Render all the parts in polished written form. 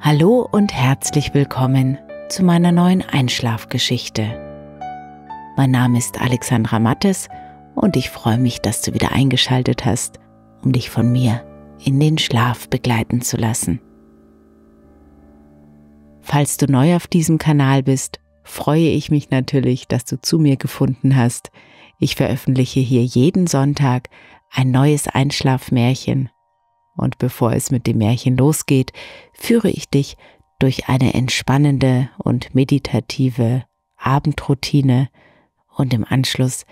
Hallo und herzlich willkommen zu meiner neuen Einschlafgeschichte. Mein Name ist Alexandra Mattes und ich freue mich, dass du wieder eingeschaltet hast, um dich von mir in den Schlaf begleiten zu lassen. Falls du neu auf diesem Kanal bist, freue ich mich natürlich, dass du zu mir gefunden hast. Ich veröffentliche hier jeden Sonntag ein neues Einschlafmärchen. Und bevor es mit dem Märchen losgeht, führe ich dich durch eine entspannende und meditative Abendroutine und im Anschluss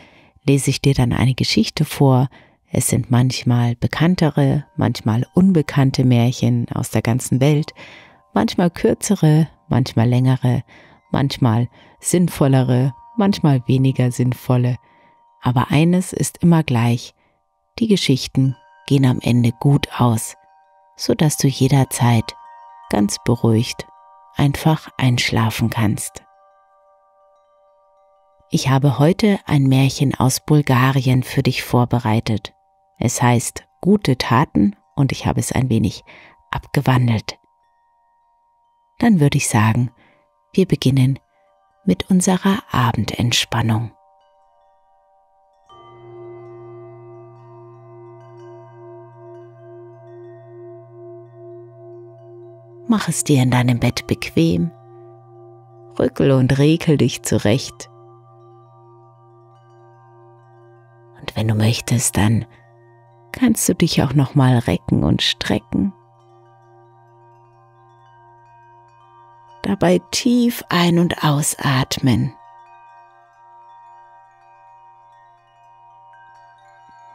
lese ich dir dann eine Geschichte vor. Es sind manchmal bekanntere, manchmal unbekannte Märchen aus der ganzen Welt, manchmal kürzere, manchmal längere, manchmal sinnvollere, manchmal weniger sinnvolle. Aber eines ist immer gleich: die Geschichten gehen am Ende gut aus, sodass du jederzeit ganz beruhigt einfach einschlafen kannst. Ich habe heute ein Märchen aus Bulgarien für dich vorbereitet. Es heißt Gute Taten und ich habe es ein wenig abgewandelt. Dann würde ich sagen, wir beginnen mit unserer Abendentspannung. Mach es dir in deinem Bett bequem, rückel und rekel dich zurecht. Und wenn du möchtest, dann kannst du dich auch noch mal recken und strecken. Dabei tief ein- und ausatmen.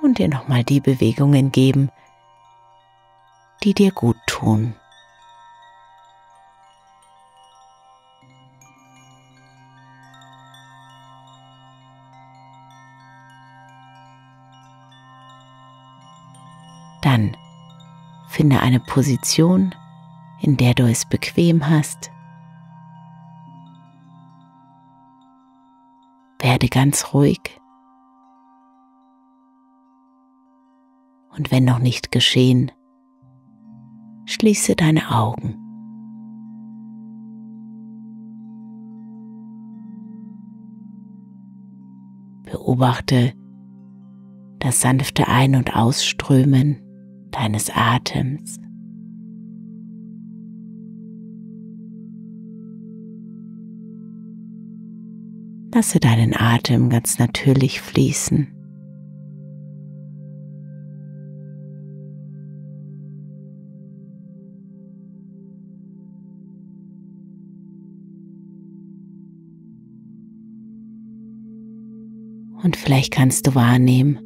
Und dir noch mal die Bewegungen geben, die dir gut tun. Dann finde eine Position, in der du es bequem hast. Werde ganz ruhig. Und wenn noch nicht geschehen, schließe deine Augen. Beobachte das sanfte Ein- und Ausströmen deines Atems. Lasse deinen Atem ganz natürlich fließen. Und vielleicht kannst du wahrnehmen,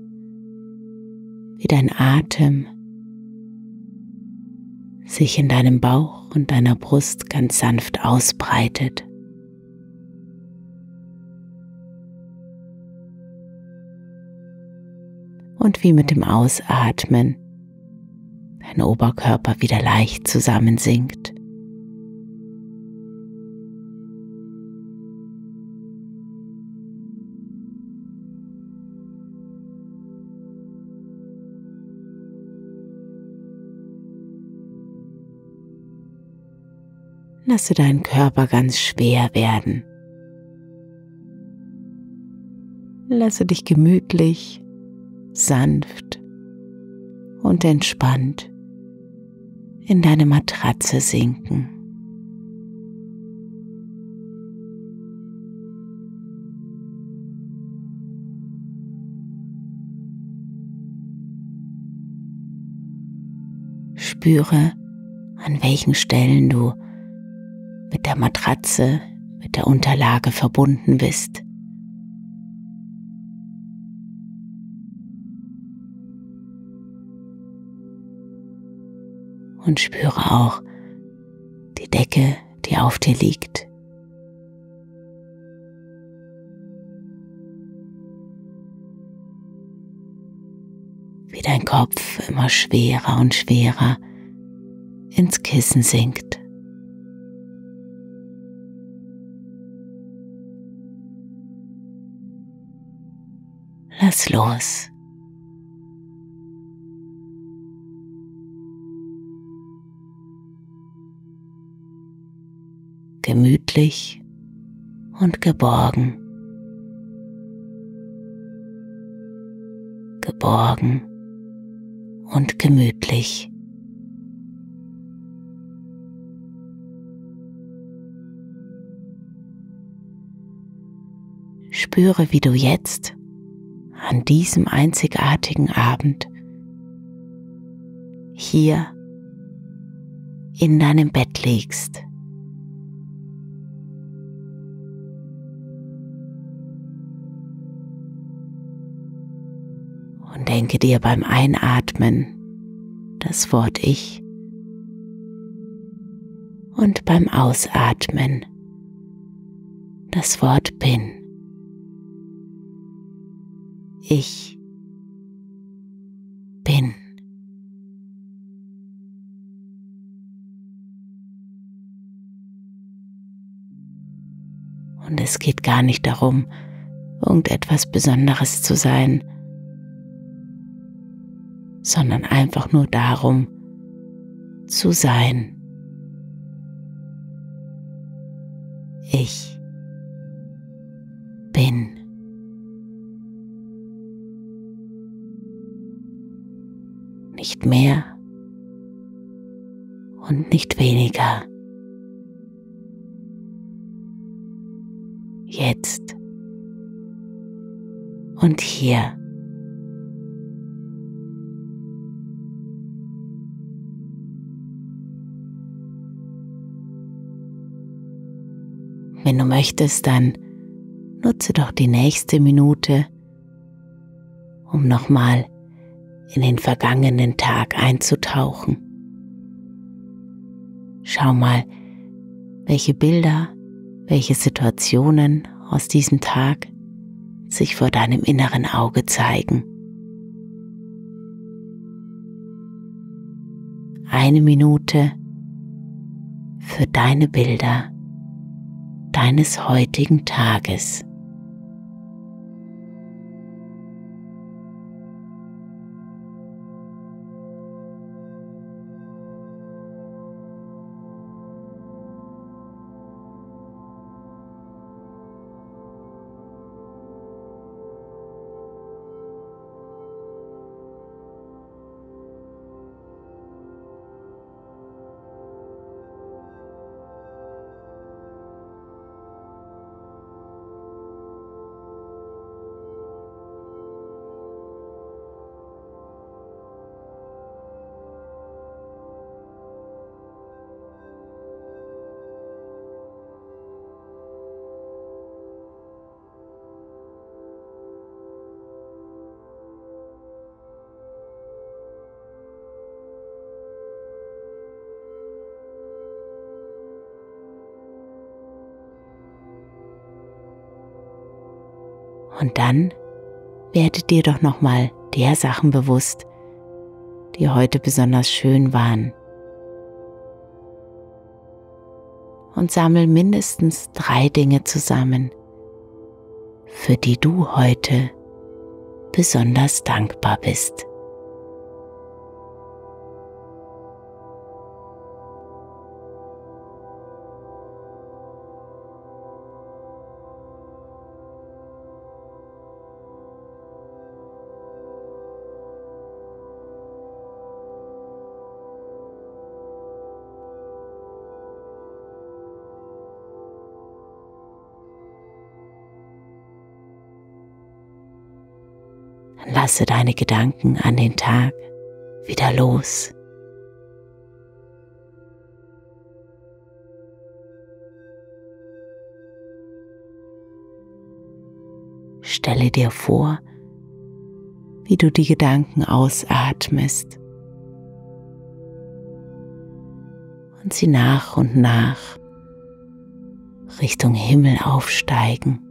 wie dein Atem sich in deinem Bauch und deiner Brust ganz sanft ausbreitet. Und wie mit dem Ausatmen dein Oberkörper wieder leicht zusammensinkt. Lasse deinen Körper ganz schwer werden. Lasse dich gemütlich, sanft und entspannt in deine Matratze sinken. Spüre, an welchen Stellen du mit der Matratze, mit der Unterlage verbunden bist. Und spüre auch die Decke, die auf dir liegt. Wie dein Kopf immer schwerer und schwerer ins Kissen sinkt. Lass los. gemütlich und geborgen. Geborgen und gemütlich. Spüre, wie du jetzt an diesem einzigartigen Abend hier in deinem Bett liegst. Und denke dir beim Einatmen das Wort Ich und beim Ausatmen das Wort Bin. Ich bin. Und es geht gar nicht darum, irgendetwas Besonderes zu sein, sondern einfach nur darum, zu sein. Ich bin. Nicht mehr und nicht weniger. Jetzt und hier. Wenn du möchtest, dann nutze doch die nächste Minute, um nochmal in den vergangenen Tag einzutauchen. Schau mal, welche Bilder, welche Situationen aus diesem Tag sich vor deinem inneren Auge zeigen. 1 Minute für deine Bilder deines heutigen Tages. Und dann werde dir doch nochmal der Sachen bewusst, die heute besonders schön waren. Und sammel mindestens 3 Dinge zusammen, für die du heute besonders dankbar bist. Dann lasse deine Gedanken an den Tag wieder los. Stelle dir vor, wie du die Gedanken ausatmest und sie nach und nach Richtung Himmel aufsteigen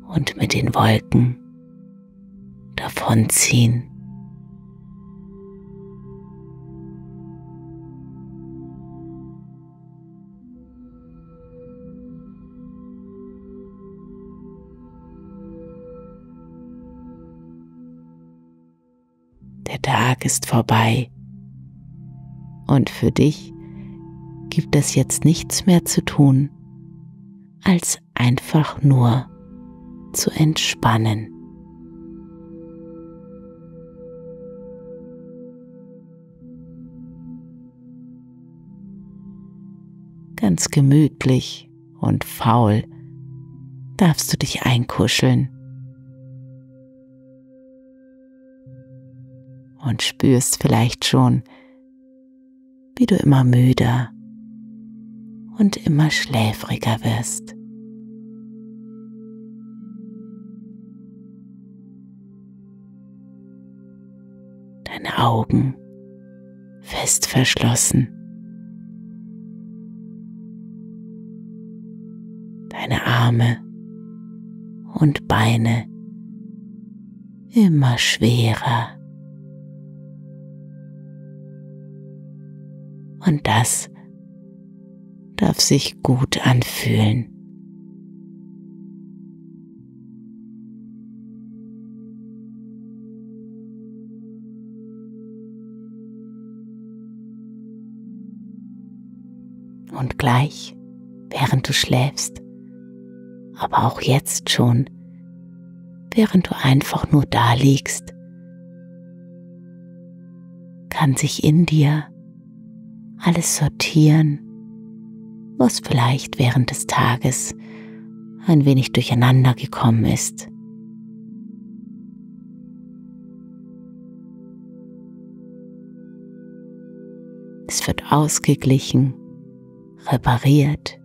und mit den Wolken davonziehen. Der Tag ist vorbei und für dich gibt es jetzt nichts mehr zu tun, als einfach nur zu entspannen. Ganz gemütlich und faul darfst du dich einkuscheln und spürst vielleicht schon, wie du immer müder und immer schläfriger wirst. Deine Augen fest verschlossen. Deine Arme und Beine immer schwerer. Und das darf sich gut anfühlen. Und gleich, während du schläfst, aber auch jetzt schon, während du einfach nur da liegst, kann sich in dir alles sortieren, was vielleicht während des Tages ein wenig durcheinander gekommen ist. Es wird ausgeglichen, repariert.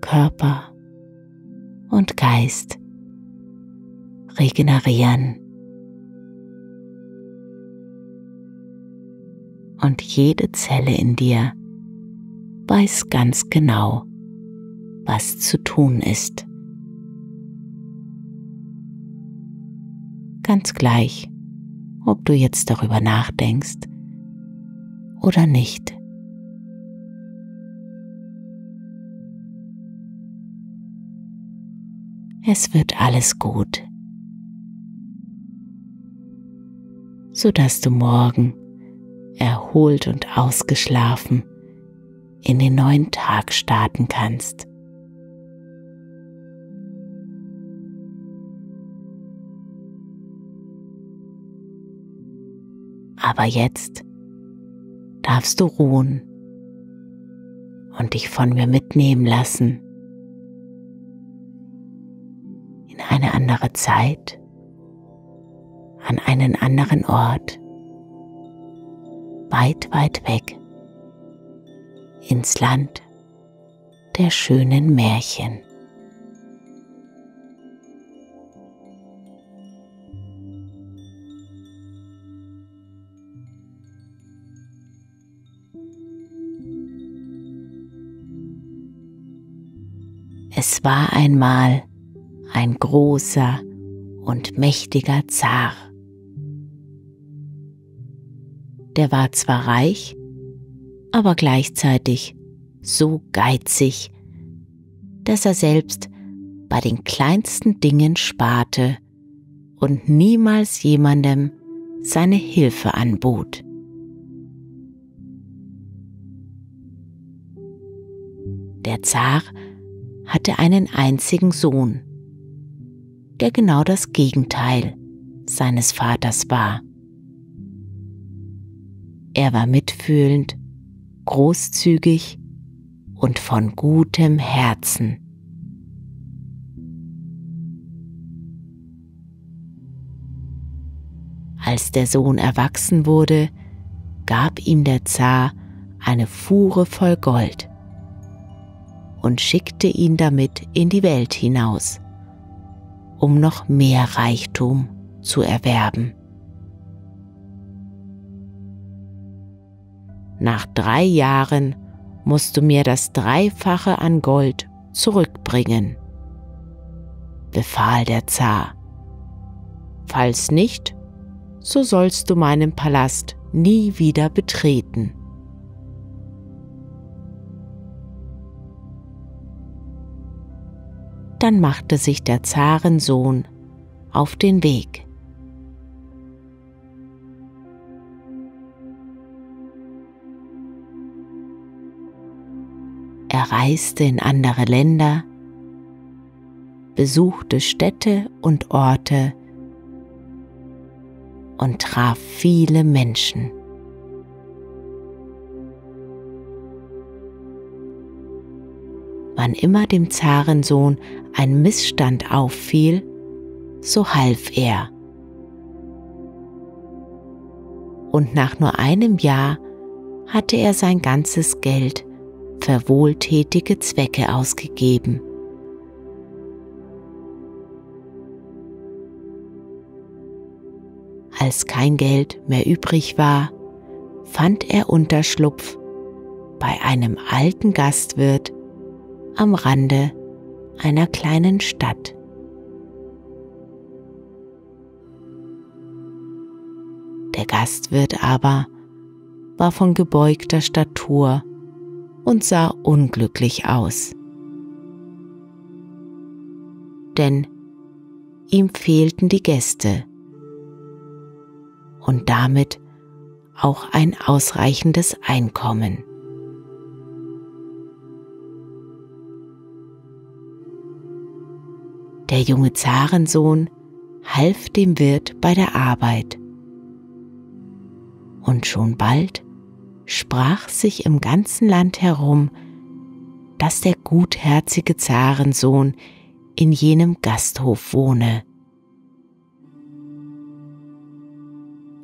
Körper und Geist regenerieren. Und jede Zelle in dir weiß ganz genau, was zu tun ist. Ganz gleich, ob du jetzt darüber nachdenkst oder nicht. Es wird alles gut, sodass du morgen erholt und ausgeschlafen in den neuen Tag starten kannst. Aber jetzt darfst du ruhen und dich von mir mitnehmen lassen in eine andere Zeit, an einen anderen Ort, weit, weit weg, ins Land der schönen Märchen. Es war einmal ein großer und mächtiger Zar. Der war zwar reich, aber gleichzeitig so geizig, dass er selbst bei den kleinsten Dingen sparte und niemals jemandem seine Hilfe anbot. Der Zar hatte einen einzigen Sohn, der genau das Gegenteil seines Vaters war. Er war mitfühlend, großzügig und von gutem Herzen. Als der Sohn erwachsen wurde, gab ihm der Zar eine Fuhre voll Gold und schickte ihn damit in die Welt hinaus, um noch mehr Reichtum zu erwerben. Nach 3 Jahren musst du mir das Dreifache an Gold zurückbringen, befahl der Zar. Falls nicht, so sollst du meinen Palast nie wieder betreten. Dann machte sich der Zarensohn auf den Weg. Er reiste in andere Länder, besuchte Städte und Orte und traf viele Menschen. Wann immer dem Zarensohn ein Missstand auffiel, so half er. Und nach nur einem Jahr hatte er sein ganzes Geld für wohltätige Zwecke ausgegeben. Als kein Geld mehr übrig war, fand er Unterschlupf bei einem alten Gastwirt am Rande einer kleinen Stadt. Der Gastwirt aber war von gebeugter Statur und sah unglücklich aus, denn ihm fehlten die Gäste und damit auch ein ausreichendes Einkommen. Der junge Zarensohn half dem Wirt bei der Arbeit, und schon bald sprach sich im ganzen Land herum, dass der gutherzige Zarensohn in jenem Gasthof wohne.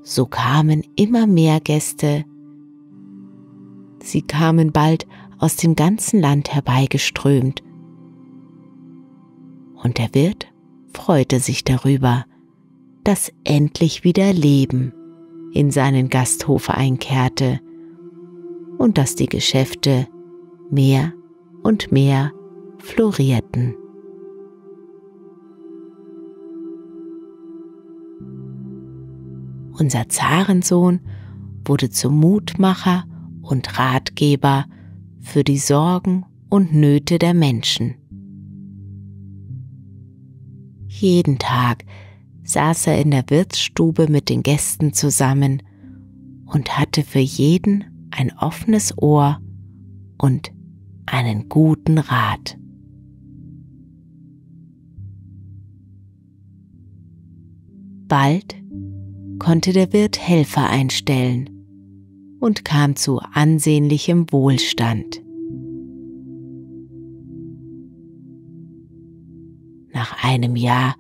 So kamen immer mehr Gäste. Sie kamen bald aus dem ganzen Land herbeigeströmt, und der Wirt freute sich darüber, dass endlich wieder Leben in seinen Gasthof einkehrte und dass die Geschäfte mehr und mehr florierten. Unser Zarensohn wurde zum Mutmacher und Ratgeber für die Sorgen und Nöte der Menschen. Jeden Tag saß er in der Wirtsstube mit den Gästen zusammen und hatte für jeden ein offenes Ohr und einen guten Rat. Bald konnte der Wirt Helfer einstellen und kam zu ansehnlichem Wohlstand. Nach einem Jahr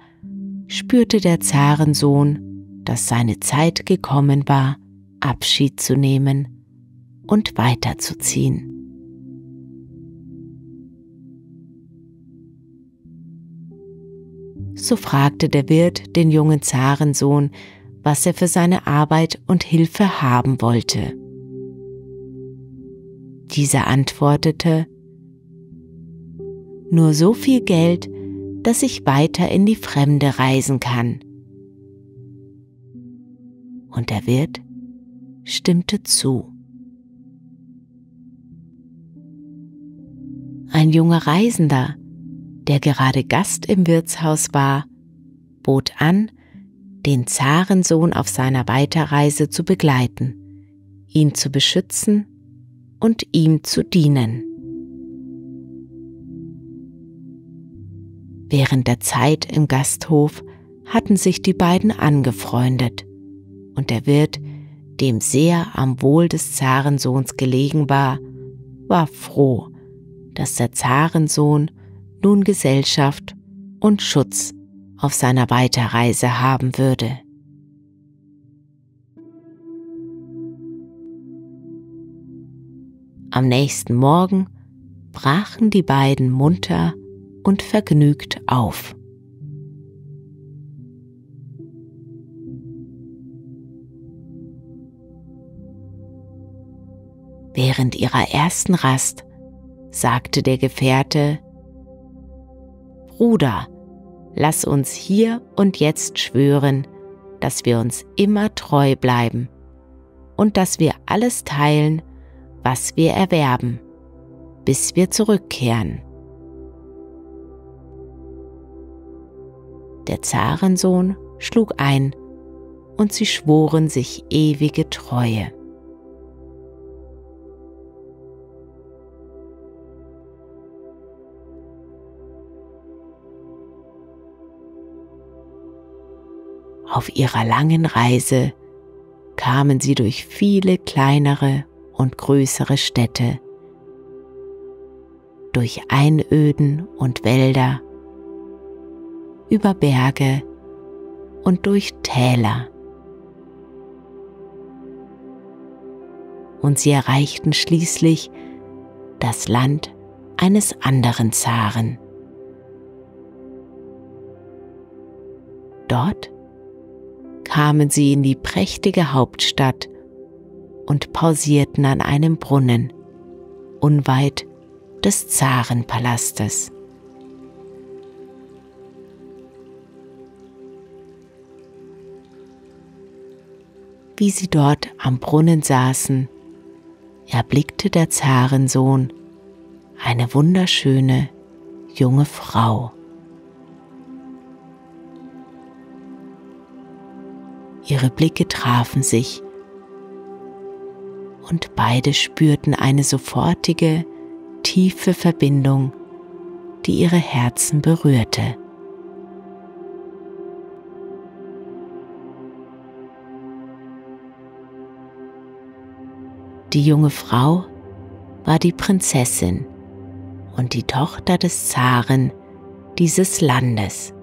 spürte der Zarensohn, dass seine Zeit gekommen war, Abschied zu nehmen und weiterzuziehen. So fragte der Wirt den jungen Zarensohn, was er für seine Arbeit und Hilfe haben wollte. Dieser antwortete: Nur so viel Geld, dass ich weiter in die Fremde reisen kann. Und der Wirt stimmte zu. Ein junger Reisender, der gerade Gast im Wirtshaus war, bot an, den Zarensohn auf seiner Weiterreise zu begleiten, ihn zu beschützen und ihm zu dienen. Während der Zeit im Gasthof hatten sich die beiden angefreundet, und der Wirt, dem sehr am Wohl des Zarensohns gelegen war, war froh, dass der Zarensohn nun Gesellschaft und Schutz auf seiner Weiterreise haben würde. Am nächsten Morgen brachen die beiden munter und vergnügt auf. Während ihrer ersten Rast sagte der Gefährte: Bruder, lass uns hier und jetzt schwören, dass wir uns immer treu bleiben und dass wir alles teilen, was wir erwerben, bis wir zurückkehren. Der Zarensohn schlug ein und sie schworen sich ewige Treue. Auf ihrer langen Reise kamen sie durch viele kleinere und größere Städte, durch Einöden und Wälder, über Berge und durch Täler. Und sie erreichten schließlich das Land eines anderen Zaren. Dort kamen sie in die prächtige Hauptstadt und pausierten an einem Brunnen, unweit des Zarenpalastes. Wie sie dort am Brunnen saßen, erblickte der Zarensohn eine wunderschöne junge Frau. Ihre Blicke trafen sich und beide spürten eine sofortige, tiefe Verbindung, die ihre Herzen berührte. Die junge Frau war die Prinzessin und die Tochter des Zaren dieses Landes.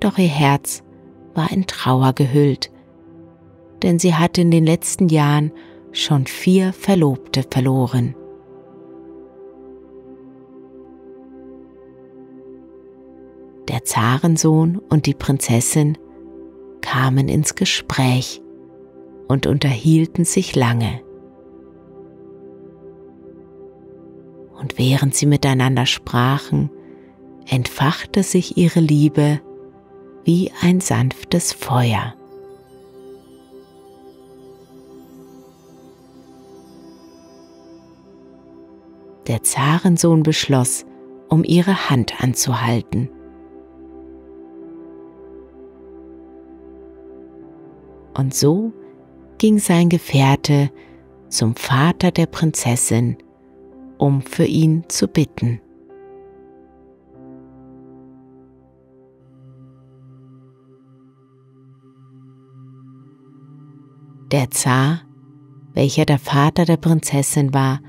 Doch ihr Herz war in Trauer gehüllt, denn sie hatte in den letzten Jahren schon 4 Verlobte verloren. Der Zarensohn und die Prinzessin kamen ins Gespräch und unterhielten sich lange. Und während sie miteinander sprachen, entfachte sich ihre Liebe wie ein sanftes Feuer. Der Zarensohn beschloss, um ihre Hand anzuhalten. Und so ging sein Gefährte zum Vater der Prinzessin, um für ihn zu bitten. Der Zar, welcher der Vater der Prinzessin war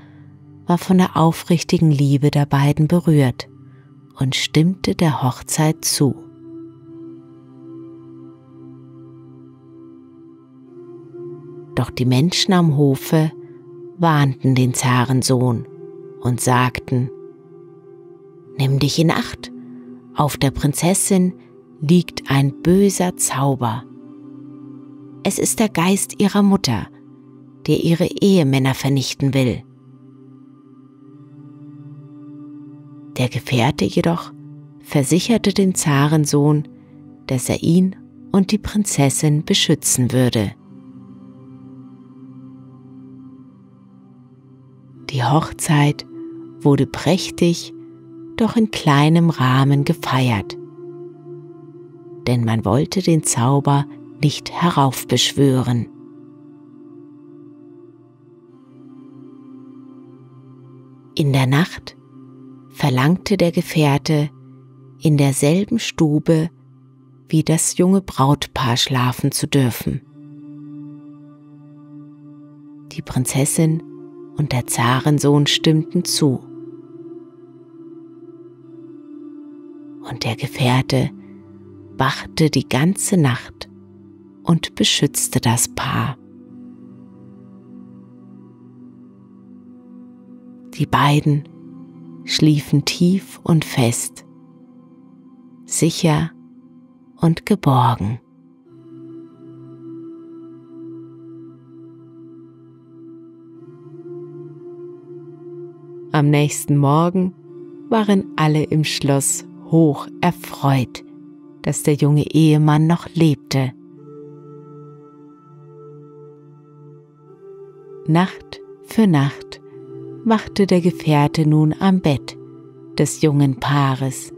von der aufrichtigen Liebe der beiden berührt und stimmte der Hochzeit zu. Doch die Menschen am Hofe warnten den Zarensohn und sagten: Nimm dich in Acht, auf der Prinzessin liegt ein böser Zauber. Es ist der Geist ihrer Mutter, der ihre Ehemänner vernichten will. Der Gefährte jedoch versicherte den Zarensohn, dass er ihn und die Prinzessin beschützen würde. Die Hochzeit wurde prächtig, doch in kleinem Rahmen gefeiert, denn man wollte den Zauber nicht heraufbeschwören. In der Nacht verlangte der Gefährte, in derselben Stube wie das junge Brautpaar schlafen zu dürfen. Die Prinzessin und der Zarensohn stimmten zu. Und der Gefährte wachte die ganze Nacht und beschützte das Paar. Die beiden schliefen tief und fest, sicher und geborgen. Am nächsten Morgen waren alle im Schloss hoch erfreut, dass der junge Ehemann noch lebte. Nacht für Nacht wachte der Gefährte nun am Bett des jungen Paares.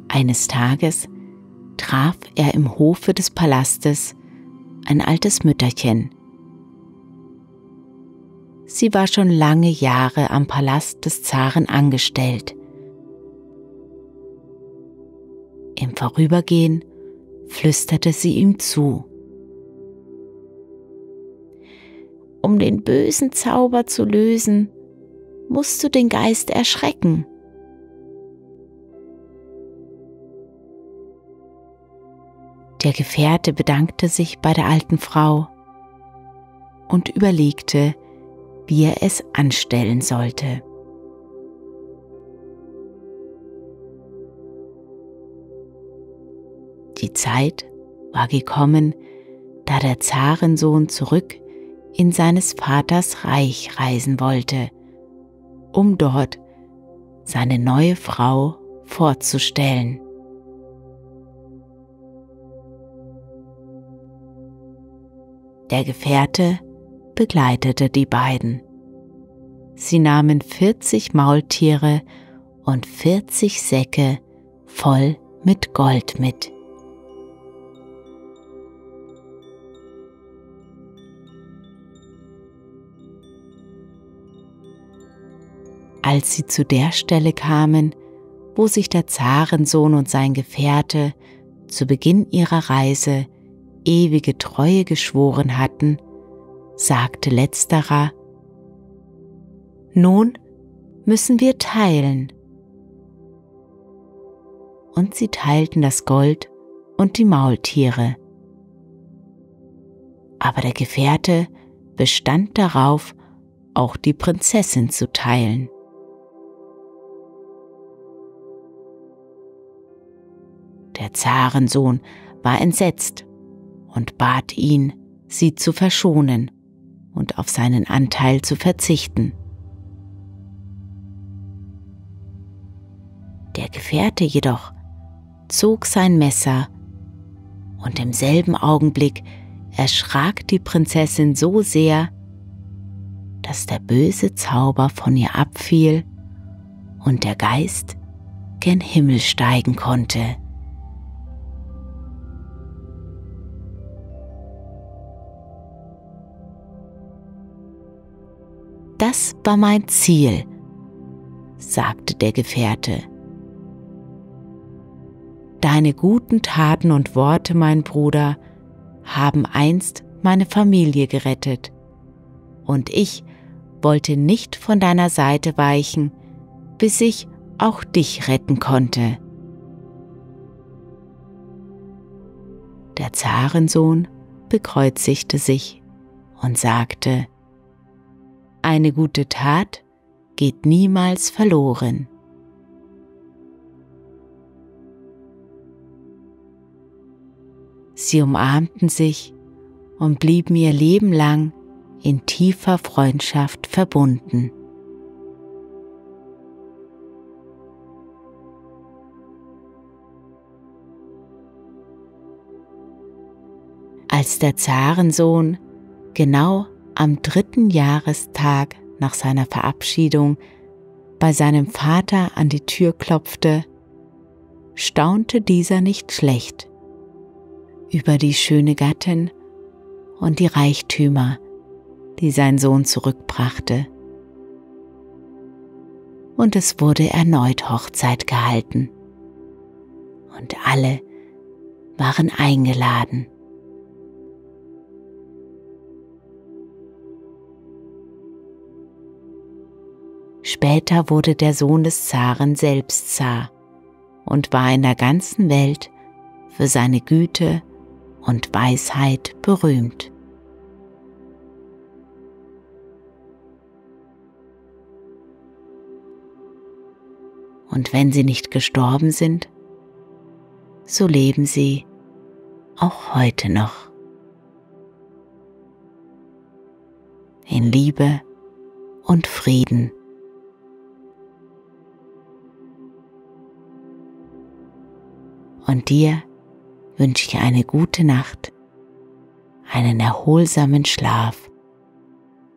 Eines Tages traf er im Hofe des Palastes ein altes Mütterchen. Sie war schon lange Jahre am Palast des Zaren angestellt. Im Vorübergehen flüsterte sie ihm zu: Um den bösen Zauber zu lösen, musst du den Geist erschrecken. Der Gefährte bedankte sich bei der alten Frau und überlegte, wie er es anstellen sollte. Die Zeit war gekommen, da der Zarensohn zurück in seines Vaters Reich reisen wollte, um dort seine neue Frau vorzustellen. Der Gefährte begleitete die beiden. Sie nahmen 40 Maultiere und 40 Säcke voll mit Gold mit. Als sie zu der Stelle kamen, wo sich der Zarensohn und sein Gefährte zu Beginn ihrer Reise ewige Treue geschworen hatten, sagte letzterer: Nun müssen wir teilen. Und sie teilten das Gold und die Maultiere. Aber der Gefährte bestand darauf, auch die Prinzessin zu teilen. Der Zarensohn war entsetzt und bat ihn, sie zu verschonen und auf seinen Anteil zu verzichten. Der Gefährte jedoch zog sein Messer, und im selben Augenblick erschrak die Prinzessin so sehr, dass der böse Zauber von ihr abfiel und der Geist gen Himmel steigen konnte. Das war mein Ziel, sagte der Gefährte. Deine guten Taten und Worte, mein Bruder, haben einst meine Familie gerettet, und ich wollte nicht von deiner Seite weichen, bis ich auch dich retten konnte. Der Zarensohn bekreuzigte sich und sagte: Eine gute Tat geht niemals verloren. Sie umarmten sich und blieben ihr Leben lang in tiefer Freundschaft verbunden. Als der Zarensohn genau am 3. Jahrestag nach seiner Verabschiedung bei seinem Vater an die Tür klopfte, staunte dieser nicht schlecht über die schöne Gattin und die Reichtümer, die sein Sohn zurückbrachte. Und es wurde erneut Hochzeit gehalten, und alle waren eingeladen. Später wurde der Sohn des Zaren selbst Zar und war in der ganzen Welt für seine Güte und Weisheit berühmt. Und wenn sie nicht gestorben sind, so leben sie auch heute noch in Liebe und Frieden. Und dir wünsche ich eine gute Nacht, einen erholsamen Schlaf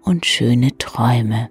und schöne Träume.